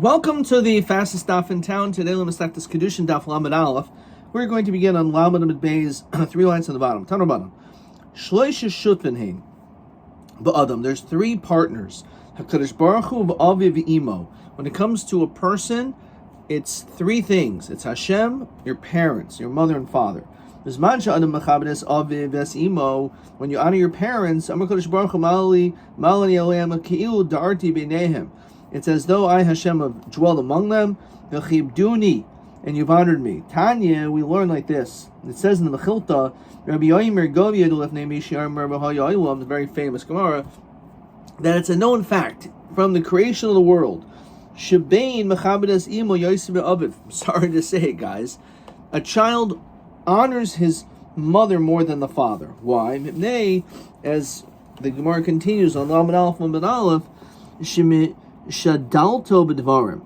Welcome to the fastest daf in town. Today, we're going to start this Kiddushin daf Lamed Aleph. We're going to begin on Lamed Amid Bay's 3 lines on the bottom. Tanur bottom. Shloisha shutvenhein ba'adam. There's 3 partners. Hakadosh Baruch Hu v'avi v'imo. When it comes to a person, it's 3 things. It's Hashem, your parents, your mother and father. When you honor your parents, it's as though I, Hashem, have dwelled among them, and you've honored me. Tanya, we learn like this. It says in the Mechilta, Rabbi Yomi, the very famous Gemara, that it's a known fact from the creation of the world. I'm sorry to say it, guys. A child honors his mother more than the father. Why? As the Gemara continues on Lamed Aleph Lamed Aleph, Shadalto b'dvarim.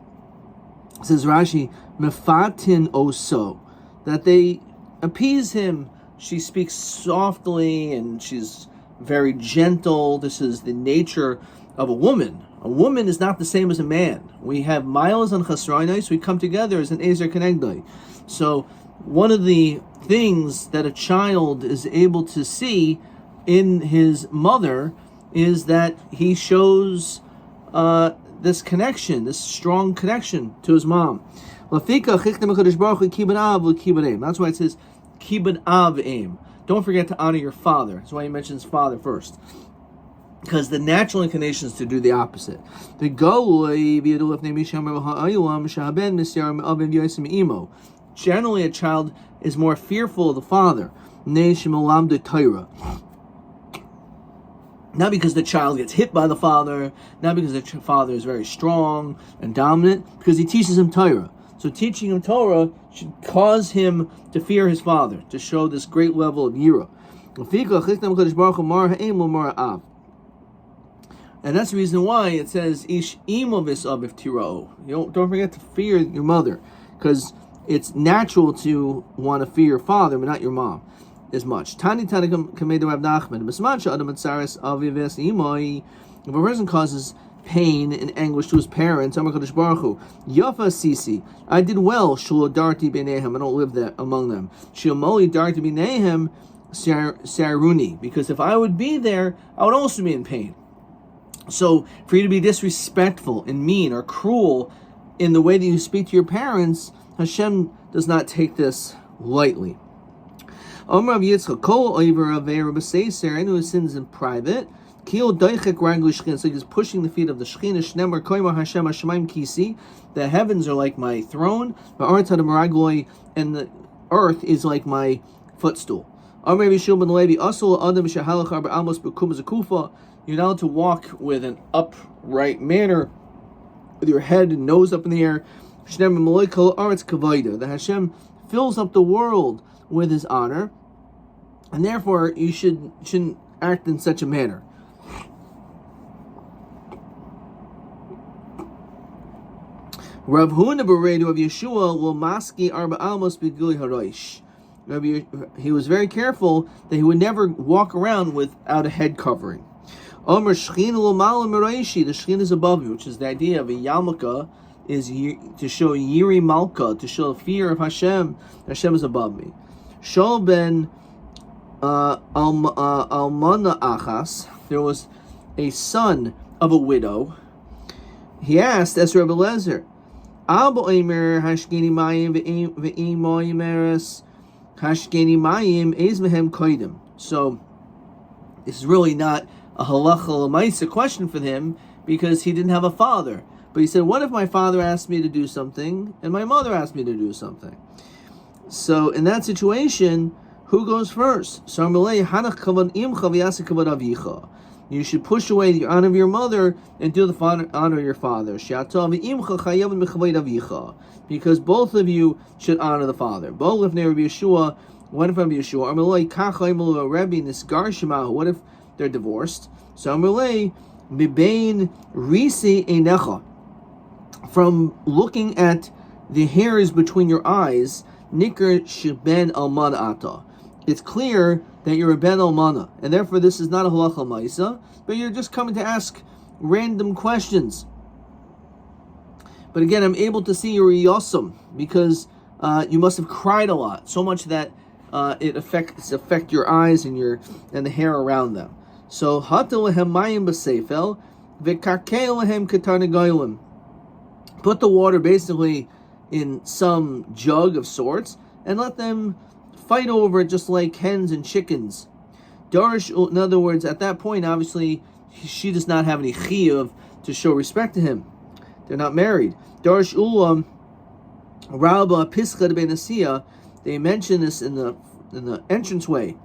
Says Rashi, mefatin oso, that they appease him. She speaks softly and she's very gentle. This is the nature of a woman. A woman is not the same as a man. We have miles and chasrainais. We come together as an ezer kenegdai. So one of the things that a child is able to see in his mother is that he shows this connection, this strong connection to his mom. That's why it says kibbud av aim. Don't forget to honor your father. That's why he mentions father first, because the natural inclination is to do the opposite. Generally, a child is more fearful of the father. Not because the child gets hit by the father, not because the father is very strong and dominant, because he teaches him Torah. So teaching him Torah should cause him to fear his father, to show this great level of yira. And that's the reason why it says, Ish imovis aviv tirao. Don't forget to fear your mother, because it's natural to want to fear your father, but not your mom as much. If a person causes pain and anguish to his parents, Yafa Sisi, I did well, Shul Darti Benehem, I don't live there among them. Shilmoli Darti Benehem Saruni, because if I would be there, I would also be in pain. So for you to be disrespectful and mean or cruel in the way that you speak to your parents, Hashem does not take this lightly. Anyone who sins in private, it's like he's pushing the feet of the Shekhinah. The heavens are like my throne, and the earth is like my footstool. You're not allowed to walk with an upright manner, with your head and nose up in the air. That Hashem fills up the world with his honor, and therefore you shouldn't act in such a manner. Rav Huna Beredu of Yeshua will maski arba almos b'gili haroish. He was very careful that he would never walk around without a head covering. Omer Shechin lo malam meraishi. The Shechin is above you, which is the idea of a yarmulke, is to show Yiri Malka, to show fear of Hashem. Hashem is above me. Shol ben Almana Achas, there was a son of a widow. He asked, as Rebbe Lezer, Abba Omer Hashgeni Mayim ve'im Moimeres Hashgeni Mayim Ez Mehem Koidim. So this is really not a halacha l'maisa question for him, because he didn't have a father. But he said, what if my father asked me to do something and my mother asked me to do something? So in that situation, who goes first? You should push away the honor of your mother and do the honor of your father. Because both of you should honor the father. What if Rabbi Yeshua, what if they're divorced? From looking at the hairs between your eyes, it's clear that you're a ben almana, and therefore this is not a halacha ma'isa, but you're just coming to ask random questions. But again, I'm able to see your yosem because you must have cried a lot, so much that it affect your eyes and the hair around them. So hatel lehem mayim b'seifel v'karkei lehem ketarnegolim. Put the water basically in some jug of sorts and let them fight over it just like hens and chickens. Darish, in other words, at that point, obviously, she does not have any chiyuv to show respect to him. They're not married. Darish ulam Rabba Pischa de Benasiya. They mention this in the entranceway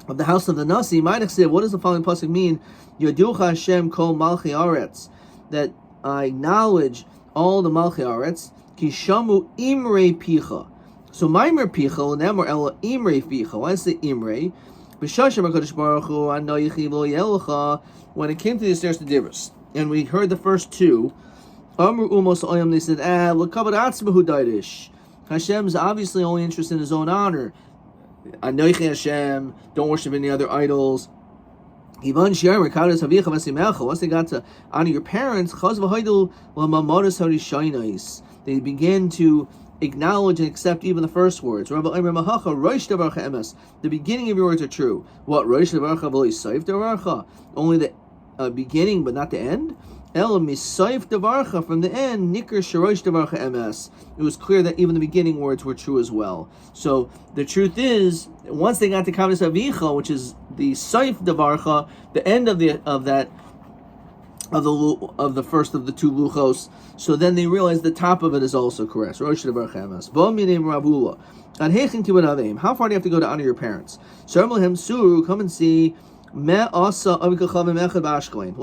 of the house of the Nasi. Might say, what does the following pasuk mean? Yaducha Hashem kol malchi aretz, that I acknowledge all the malchi aretz. Kishamu imre picha. So maimer picha nemor ela imre picha. Why is it imre? B'shashim HaKadosh Baruch Hu anoyichi lo yelcha. When it came to the Esther's Divros, and we heard the first two, Amru Umos Oyam, they said, l'kavod atzmahu dairish. Hashem's obviously only interested in his own honor. Anoichi Hashem, don't worship any other idols. Once they got to honor your parents, they began to acknowledge and accept even the first words. The beginning of your words are true. What? Only the beginning, but not the end? From the end, it was clear that even the beginning words were true as well. So the truth is, once they got to Kavnes Avicha, which is the Saif Devarcha, the end of the first of the two luchos, so then they realized the top of it is also correct. Rosh Devarcha Emes. How far do you have to go to honor your parents? Suru, come and see. What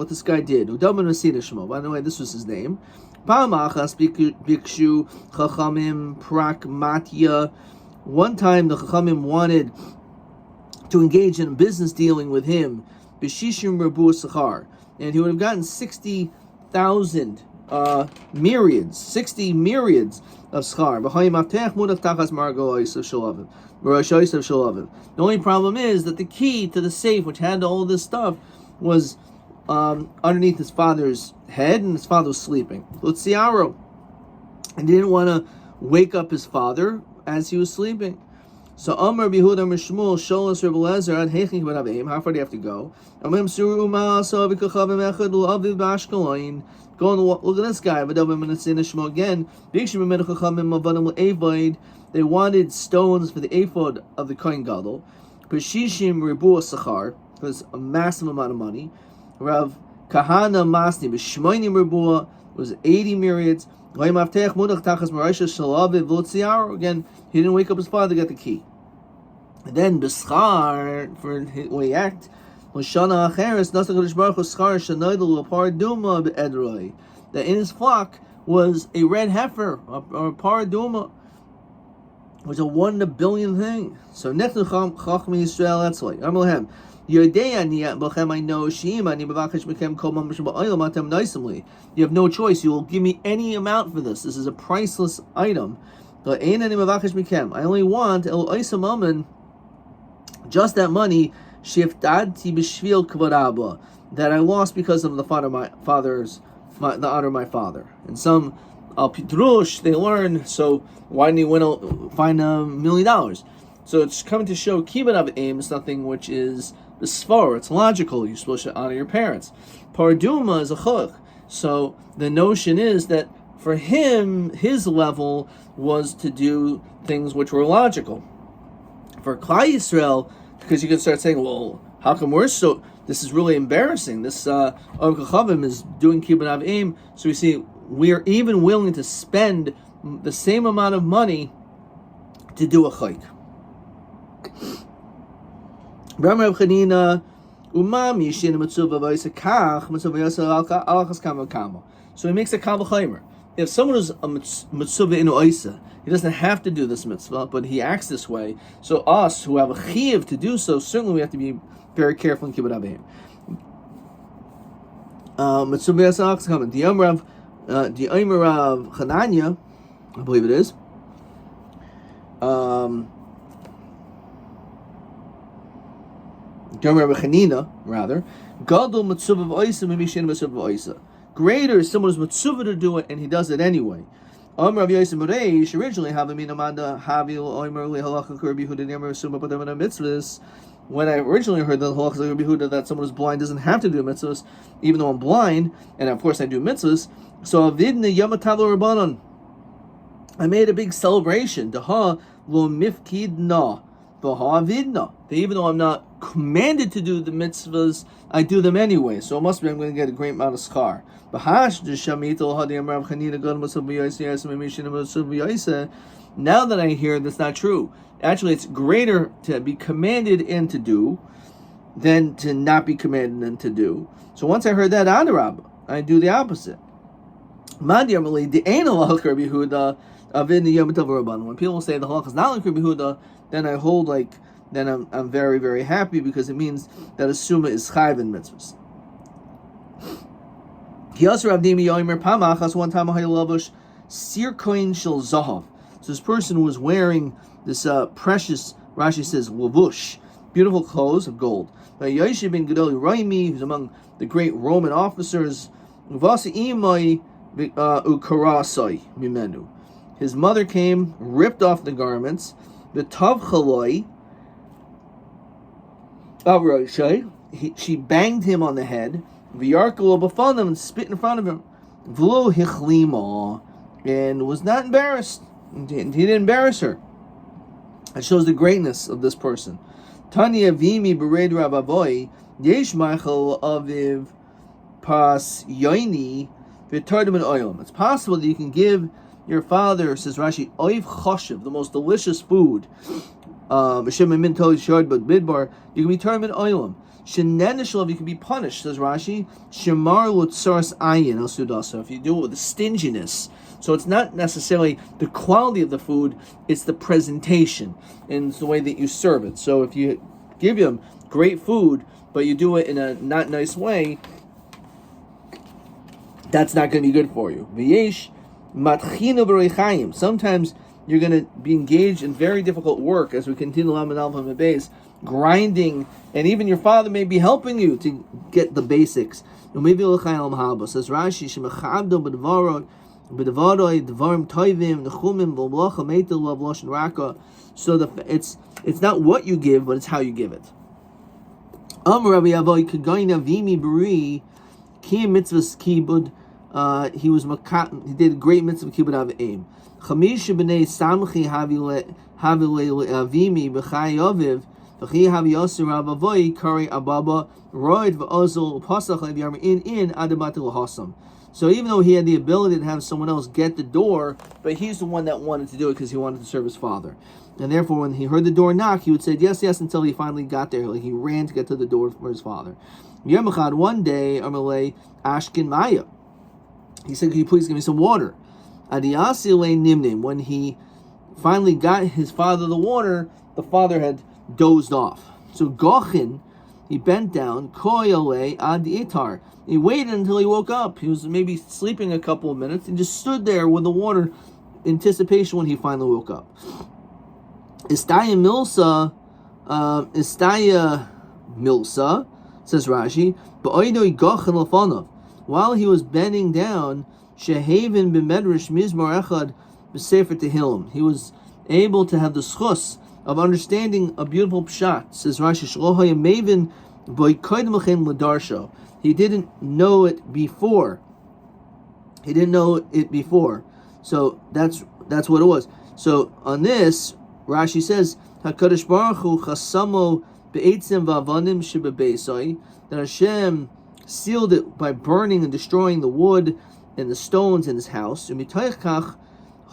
this guy did. By the way, this was his name. One time the Chachamim wanted to engage in business dealing with him, and he would have gotten 60,000 myriads, 60 myriads of schar. The only problem is that the key to the safe, which had all this stuff, was underneath his father's head, and his father was sleeping. Lutziaro, and didn't want to wake up his father as he was sleeping. So Amar Bihud Amar Shmuel Sholas Rebbe Lezer Ad Heichink Ben Avim. How far do you have to go? Go and look at this guy. Again. They wanted stones for the ephod of the Kohen Gadol. Peshishim Ribu Sachar, was a massive amount of money. Rav Kahana Masni B'Shmoinim Ribu was 80 myriads. Again, he didn't wake up his father to get the key. And then B'Schar, for when he act, that in his flock was a red heifer, or a paraduma, was a 1 in a billion thing. So Nechnu Chachmi Yisrael Etzlai. Amalehem. You have no choice. You will give me any amount for this. This is a priceless item. I only want just that money that I lost because of the honor of my father. And some Pitrush, they learn, so why didn't he find $1 million? So it's coming to show Kibbut of aim is something which is the svar. It's logical. You're supposed to honor your parents. Parduma is a chuk. So the notion is that for him, his level was to do things which were logical. For Klal Yisrael, because you can start saying, well, how come we're so? This is really embarrassing. This Chachamim is doing Kibbut of aim. So we see we are even willing to spend the same amount of money to do a chayk. So he makes a kal v'chaymer. If someone is a mitzvah in oisa, he doesn't have to do this mitzvah, but he acts this way. So us who have a chiyuv to do so, certainly we have to be very careful in kibbut avim. Mitzvah v'yasa alachas kama. The Omer of Chananya, I believe it is. Rabbi Chanina, rather. Gadol mitzvah of oisa, maybe shen mitzvah of oisa. greater is someone who's mitzvah to do it and he does it anyway. Rav Yosef Reish originally when I originally heard the halachas of Rabbi Yehuda that someone who's blind doesn't have to do mitzvahs, even though I'm blind, and of course I do mitzvahs. So avidna yamatav rabbanon, I made a big celebration. Daha lo mifkidna, daha avidna. Even though I'm not commanded to do the mitzvahs, I do them anyway. So it must be I'm going to get a great amount of schar. Now that I hear that's not true. Actually, it's greater to be commanded and to do than to not be commanded and to do. So once I heard that, Adarab, I do the opposite. When people say the halakha is not like Rabbi Yehuda, then I hold then I'm very, very happy because it means that a summa is chayv in mitzvahs. One time so this person was wearing this precious, Rashi says, lavush, beautiful clothes of gold. Yoshe ben Gedoli Raimi, who's among the great Roman officers, his mother came, ripped off the garments, the tavchaloi, she banged him on the head, and spit in front of him, and was not embarrassed. He didn't embarrass her. It shows the greatness of this person. Tanya vimi bered rabavoy yesh machal aviv pas yoini v'tardim oil. It's possible that you can give your father, says Rashi, oiv choshev, the most delicious food. B'shem min toli shard but bidbar, you can be tardim oilam. Shenenishalav, you can be punished, says Rashi. Shemar l'tsaras ayin al sudasa, if you do it with a stinginess. So it's not necessarily the quality of the food, it's the presentation and it's the way that you serve it. So if you give them great food, but you do it in a not nice way, that's not going to be good for you. Sometimes you're going to be engaged in very difficult work as we continue Lamed Alpha and Beis, grinding, and even your father may be helping you to get the basics. Says Rashi, so it's not what you give, but it's how you give it. He did a great mitzvah kibud av aim. So even though he had the ability to have someone else get the door, but he's the one that wanted to do it because he wanted to serve his father. And therefore, when he heard the door knock, he would say yes, yes, until he finally got there. Like he ran to get to the door for his father. One day, Amalei Ashkin Maya, he said, "Could you please give me some water?" When he finally got his father the water, the father had dozed off. So Gochin, he bent down, Koyale ad itar. He waited until he woke up. He was maybe sleeping a couple of minutes and just stood there with the water, anticipation when he finally woke up. Istaya milsa, says Rashi, ba'oidoi gochin lefanav. While he was bending down, shehavin b'medrash mizmor echad b'sefer tehillim. He was able to have the schus of understanding a beautiful pshat. Says Rashi, shloha yamevin b'oikodim lechem l'darsho. He didn't know it before. So that's what it was. So on this, Rashi says, HaKadosh Baruch Hu chasamo be'etzim v'avanim shebebeisai, that Hashem sealed it by burning and destroying the wood and the stones in his house. U'mitayich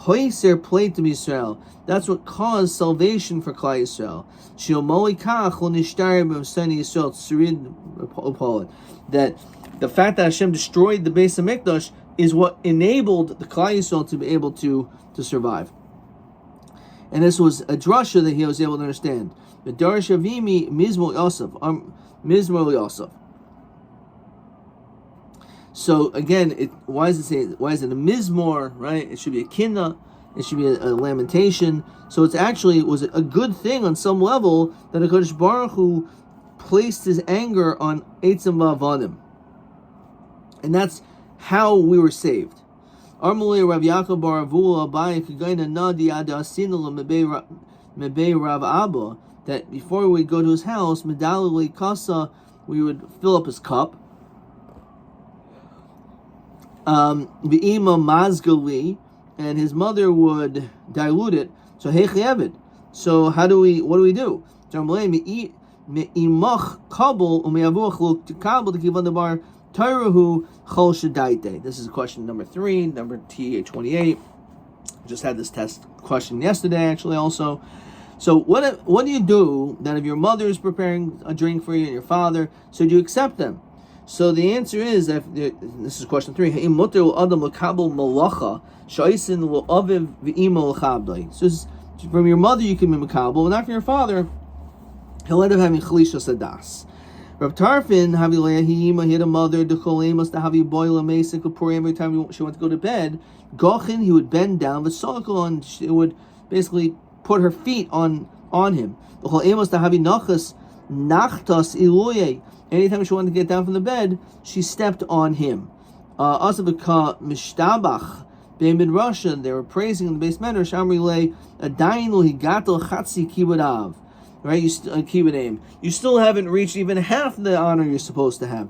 hoiser pleitim Yisrael. That's what caused salvation for Klal Yisrael. She'omoli kach lo nishtar b'msani Yisrael tzurid upol. That the fact that Hashem destroyed the Beis HaMikdash is what enabled the Klal Yisrael to be able to survive. And this was a drasha that he was able to understand. The Darish Avimi Mizmor Yosef. So again, why is it a mizmor, right? It should be a kinna, it should be a lamentation. So it was a good thing on some level that HaKadosh Baruch Hu placed his anger on Eitzim V'Avadim. And that's how we were saved. Armulei Rav Yaakov bar Avula Abaye Kagaina Nadi Ada Asinala Mebe Rav Abba, that before we'd go to his house, Medalali Kasa, we would fill up his cup. V'ima Mazgali, and his mother would dilute it. So Hechevid. So what do we do? Me'imach kabel u'me'avuach lo kabel to give on the bar. This is question number 3, number TA28. Just had this test question yesterday, actually, also. So what do you do that if your mother is preparing a drink for you and your father, so do you accept them? So the answer is, this is question 3. So from your mother you can be makabel, but not from your father. He'll end up having chalisha sadas. Rav Tarfin, he had a mother, must have you boil a mason, every time she went to go to bed. Gochin, he would bend down, the circle, and she would basically put her feet on him. Anytime she wanted to get down from the bed, she stepped on him. Russia, they were praising in the base manner. Right, you still haven't reached even half the honor you're supposed to have.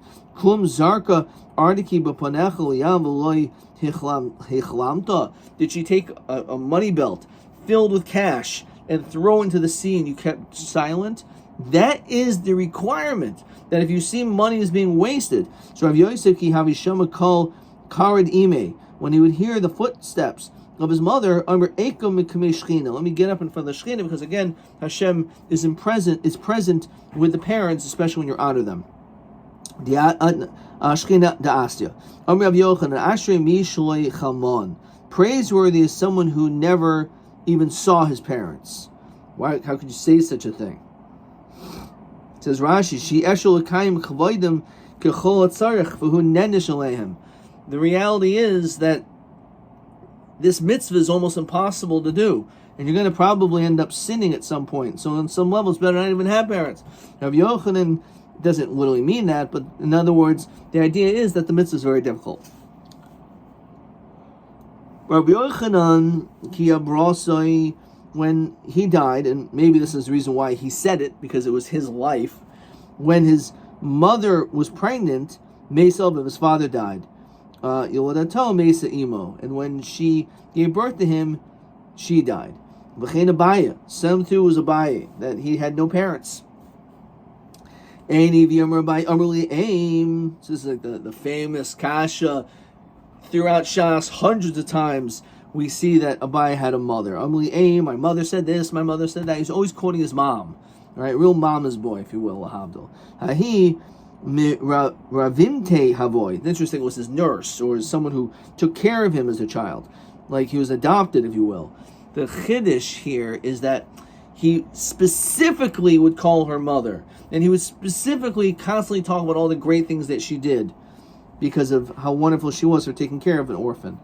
Did she take a money belt filled with cash and throw into the sea and you kept silent? That is the requirement, that if you see money is being wasted. So Rav Yosef ki havishama kol kared ime, when he would hear the footsteps of his mother, let me get up in front of the Shekhinah, because again, Hashem is present with the parents, especially when you honor them. Praiseworthy is someone who never even saw his parents. Why? How could you say such a thing? It says Rashi, the reality is that this mitzvah is almost impossible to do, and you're going to probably end up sinning at some point. So on some level, it's better not even have parents. Rav Yochanan doesn't literally mean that, but in other words, the idea is that the mitzvah is very difficult. Rabbi Yochanan ki abrasai, when he died, and maybe this is the reason why he said it, because it was his life, when his mother was pregnant, Mesav, his father died. Mesa Imo, and when she gave birth to him, she died. V'chein Abaya, same too was Abaya, that he had no parents. This is like the famous kasha throughout Shas. Hundreds of times we see that Abaya had a mother. My mother said this, my mother said that. He's always quoting his mom, right? Real mama's boy, if you will, Lahavdil. Ravinte Havoy. Interesting, was his nurse or someone who took care of him as a child, like he was adopted, if you will. The chiddush here is that he specifically would call her mother, and he would specifically constantly talk about all the great things that she did because of how wonderful she was for taking care of an orphan.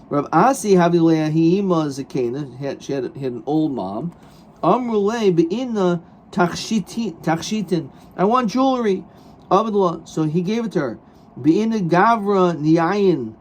Rav Asi Havilea Hiima Zakena, she had an old mom. Amrule Be'ina Takshitin, I want jewelry. Abdullah, so he gave it to her. Be'ina Gavra Niyayin,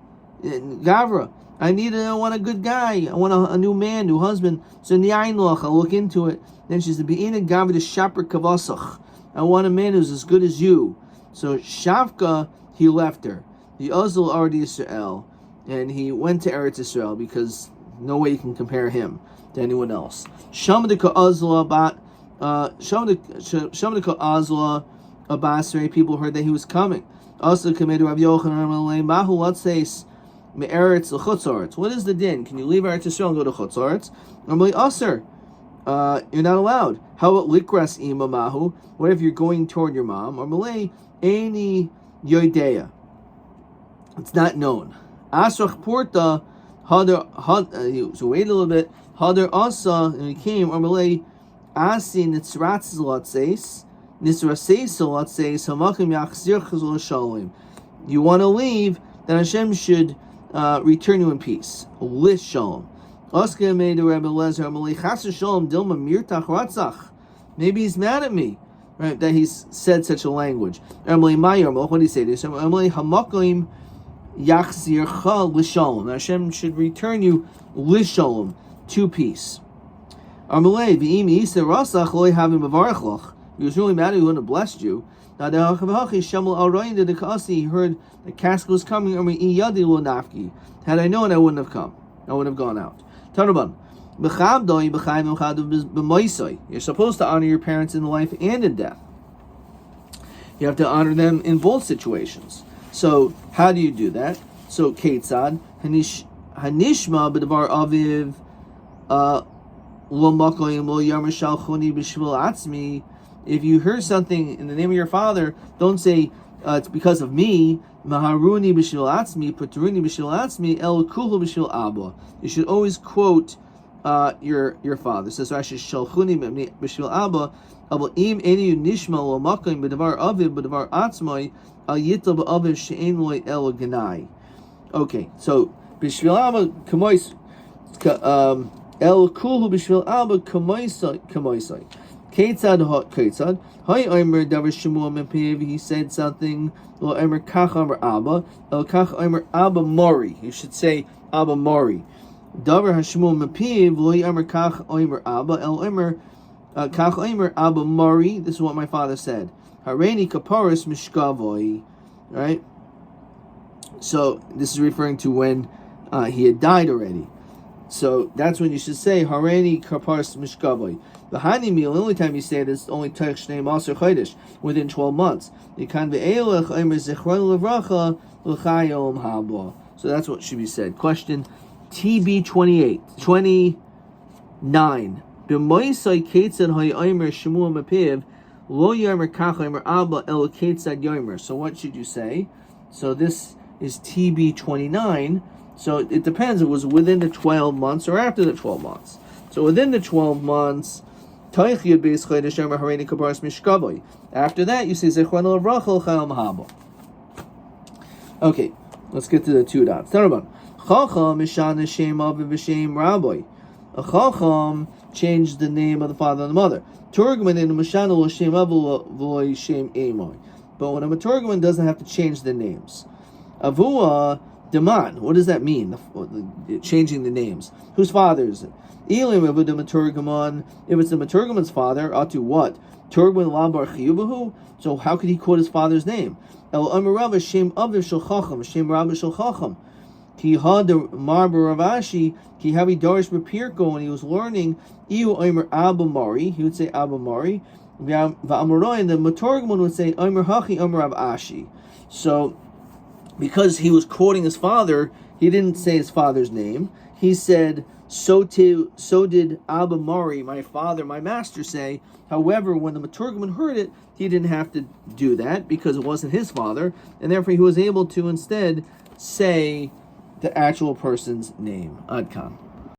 Gavra, I want a good guy. I want a new man, new husband. So Niyayin Loch, I'll look into it. Then she said, Be'ina Gavra Shaper Kavasach, I want a man who's as good as you. So Shavka, he left her. The Uzal already Israel, and he went to Eretz Israel because no way you can compare him to anyone else. Shamadika Uzla Abasre, people heard that he was coming. Also committed Rav Yochanan Mahu Latseis Me'eretz L'Chutzaretz. What is the din? Can you leave Eretz Yisrael and go to Chutzaretz? Normally, Aser, you're not allowed. How about Likras Ima Mahu? What if you're going toward your mom? Or Malay Any Yoidea. It's not known. Asrach Porta Hadar so wait a little bit. Hadar Asa, and he came, or Malay Asi Nitzratz Latseis. You want to leave, then Hashem should return you in peace. Lis shalom. Maybe he's mad at me, right? That he's said such a language. What did he say to him? yachzircha l'shalom. Hashem should return you l'shalom, to peace. Amalei v'im yisa rasach lo havim mevarach loch. He was really mad he wouldn't have blessed you. Now the shemel al the kasi, he heard the cask was coming. Had I known, I wouldn't have come. I wouldn't have gone out. Tanaban. You're supposed to honor your parents in life and in death. You have to honor them in both situations. So how do you do that? So Ketzad hanishma b'davar aviv lo makoyim lo yamar shalchoni b'shvil atzmi. If you hear something in the name of your father, don't say it's because of me. Maharuni b'shvil atzmi, paturuni b'shvil atzmi, el kuhu b'shvil abba. You should always quote your father. It says Rashi shalchuni b'shvil abba. Abba im eni nishma lo makoyim b'davar aviv b'davar atzmai al yital b'aviv she'en loy el ganai. Okay, so b'shvil abba kamois el kuhu b'shvil abba kamoisai. Ketzad, Hay Omer Davar Shemua Mepiv, he said something, Lo Omer Kach Omer Abba, El Kach Omer Abba Mori. You should say Abba Mori. Davar Hashemua Mepiv, Lo Omer Kach Omer Abba, El Omer Kach Omer Abba Mori. This is what my father said. Hareni Kaparis Mishkavoi. Right? So this is referring to when he had died already. So that's when you should say Hareni Kaparis Mishkavoi. The Hanimi, the only time you say this, only touch name Aser Chodesh, within 12 months. So that's what should be said. Question TB 29. So what should you say? So this is TB 29. So it depends. It was within the 12 months or after the 12 months. So within the 12 months, after that, you say Zechron L'Vrachel Chayom Haba. Okay, let's get to the two dots. Chacham Mishana Shem Aviv V'Shem Rabbi. A Chacham changed the name of the father and the mother. Turgman in Mishana L'Shem Aviv V'Shem Emoy. But when a Turgman doesn't have to change the names. Avua Deman. What does that mean? Changing the names. Whose father is it? If it's the Maturgaman's father, Atu what? Turgman Lambar Chiyubahu? So how could he quote his father's name? El Amarava Shem Aviv Shel Chacham, Shem Rabbi Shel Chacham. Ki had the Marbar Ravashi, Ki Havi Darish Bapirko, when he was learning, Iu Omer Abba Mari, he would say Abba Mari. Va'amaroy, and the Maturgaman would say Omer Hachi Omer Rav Ashi. So, because he was quoting his father, he didn't say his father's name. He said, so did Abba Mari, my father, my master, say. However, when the Maturgaman heard it, he didn't have to do that because it wasn't his father, and therefore he was able to instead say the actual person's name. Adkan.